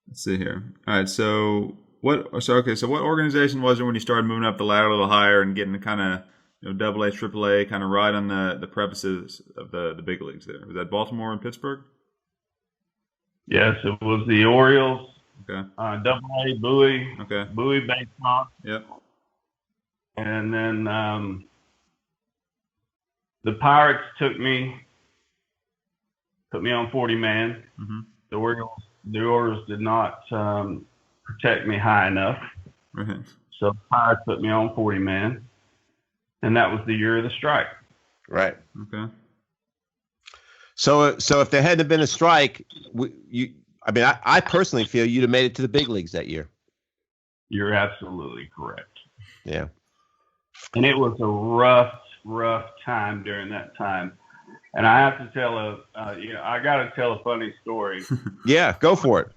Let's see here. All right. So what organization was it when you started moving up the ladder a little higher and getting kind of double A, triple A, kind of right on the prefaces of the big leagues there? Was that Baltimore and Pittsburgh? Yes, it was the Orioles, Okay. Double A, Bowie, Okay. Bowie baseball, Yep. and then the Pirates put me on 40 man. Mm-hmm. The Orioles did not protect me high enough, Right. so the Pirates put me on 40 man, and that was the year of the strike. Right. Okay. So if there hadn't been a strike, I personally feel you'd have made it to the big leagues that year. You're absolutely correct. Yeah. And it was a rough time during that time. And I have to tell I got to tell a funny story. Yeah, go for it.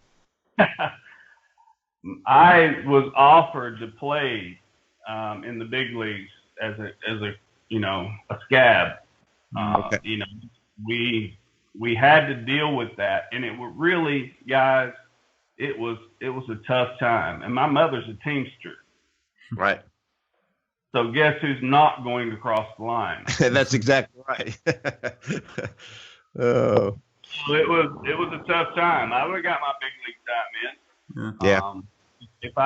I was offered to play in the big leagues as a scab. Okay. We had to deal with that, and it was really, guys, it was a tough time. And my mother's a teamster, Right. so guess who's not going to cross the line? That's exactly right. Oh. So it was a tough time. I would have got my big league time in. Yeah. If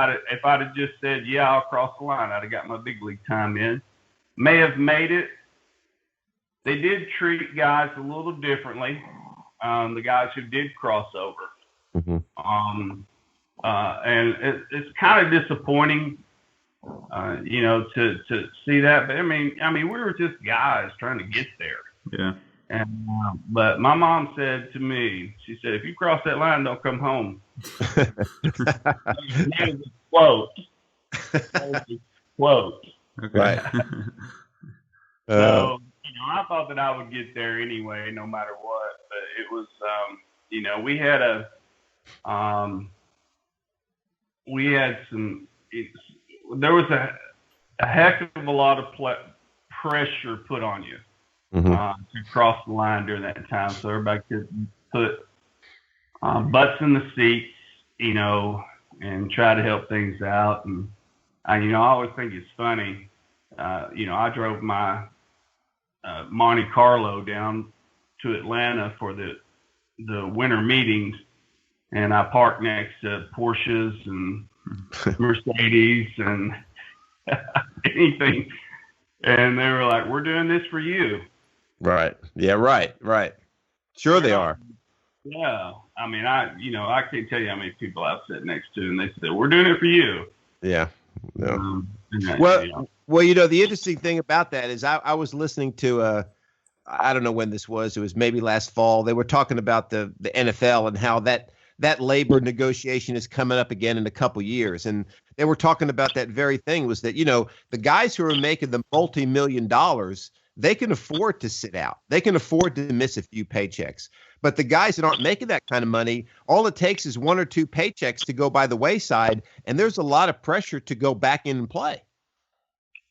I'd have just said, yeah, I'll cross the line, I'd have got my big league time in. May have made it. They did treat guys a little differently. The guys who did cross over. Mm-hmm. And it's kind of disappointing, to see that. But I mean, we were just guys trying to get there. Yeah. And but my mom said to me, she said, if you cross that line, don't come home. That was a quote. That was a quote. Okay. Right. So, I thought that I would get there anyway, no matter what. But it was, we had there was a heck of a lot of pressure put on you to cross the line during that time, so everybody could put butts in the seats, and try to help things out. And I always think it's funny. I drove my Monte Carlo down to Atlanta for the winter meetings, and I parked next to Porsches and Mercedes and anything, and they were like, "We're doing this for you." Right. Yeah. Right. Sure, they are. Yeah. I can't tell you how many people I've sat next to, and they said, "We're doing it for you." Yeah. Yeah. Well, the interesting thing about that is I was listening to I don't know when this was. It was maybe last fall. They were talking about the NFL and how that labor negotiation is coming up again in a couple years. And they were talking about that very thing, was that, the guys who are making the multi-million dollars, they can afford to sit out. They can afford to miss a few paychecks. But the guys that aren't making that kind of money, all it takes is one or two paychecks to go by the wayside. And there's a lot of pressure to go back in and play.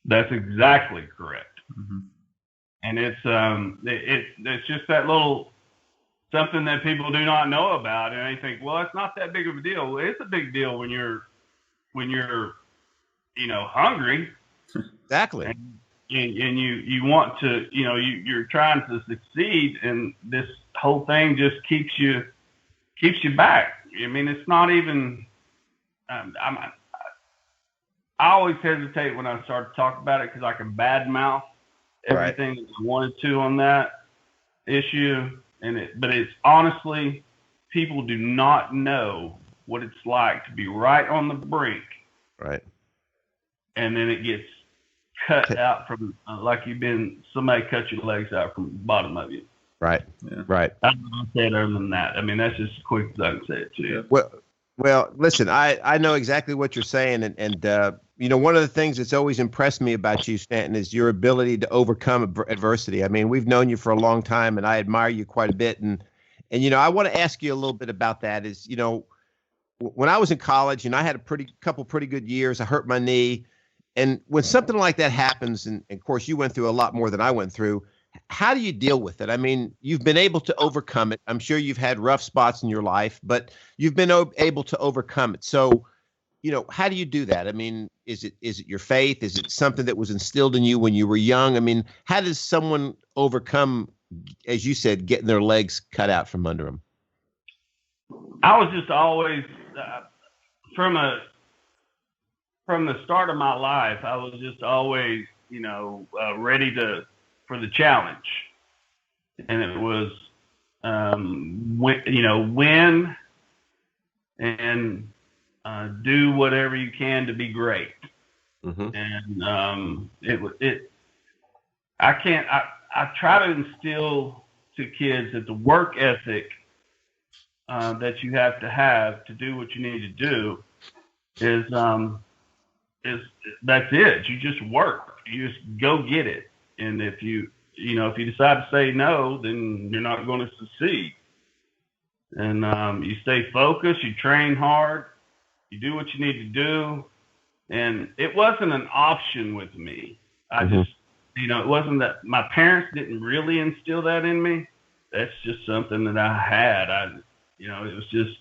That's exactly correct. Mm-hmm. And it's just that little something that people do not know about, and they think, well, it's not that big of a deal. Well, it's a big deal when you're hungry. Exactly. And you want to, you're trying to succeed, and this whole thing just keeps you back. It's not even. I always hesitate when I start to talk about it because I can badmouth everything that I wanted to on that issue, but it's honestly, people do not know what it's like to be right on the brink, right, and then it gets cut out from like somebody cut your legs out from the bottom of you. Right. Yeah. Right. I don't know say it other than that. That's just as quick as I can say it to you. Well, listen, I know exactly what you're saying. And one of the things that's always impressed me about you, Stanton, is your ability to overcome adversity. We've known you for a long time, and I admire you quite a bit. And I want to ask you a little bit about that is, when I was in college, I had a couple pretty good years. I hurt my knee. And when something like that happens, and of course you went through a lot more than I went through, how do you deal with it? I mean, you've been able to overcome it. I'm sure you've had rough spots in your life, but you've been able to overcome it. So, how do you do that? I mean, is it your faith? Is it something that was instilled in you when you were young? I mean, how does someone overcome, as you said, getting their legs cut out from under them? I was just always, from the start of my life, I was just always, ready for the challenge. And it was, win and do whatever you can to be great. Mm-hmm. And I try to instill to kids that the work ethic that you have to do what you need to do is that's it. You just work. You just go get it. And if you decide to say no, then you're not going to succeed. And you stay focused. You train hard. You do what you need to do. And it wasn't an option with me. I just, it wasn't that my parents didn't really instill that in me. That's just something that I had. It was just,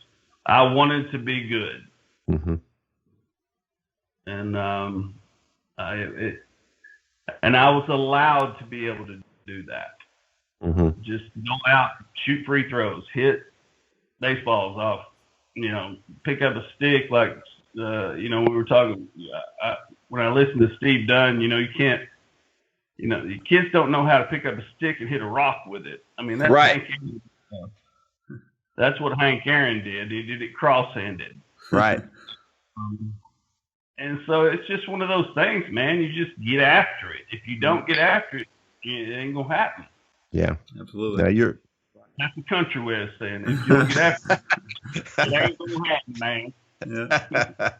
I wanted to be good. Mm-hmm. And I was allowed to be able to do that. Mm-hmm. Just go out, shoot free throws, hit baseballs off, pick up a stick like, we were talking, when I listened to Steve Dunn, you can't, the kids don't know how to pick up a stick and hit a rock with it. I mean, that's right. That's what Hank Aaron did. He did it cross-handed. Right. And so it's just one of those things, man. You just get after it. If you don't get after it, it ain't going to happen. Yeah, absolutely. Now that's the country way of saying it. If you don't get after it, it ain't going to happen, man. Yeah.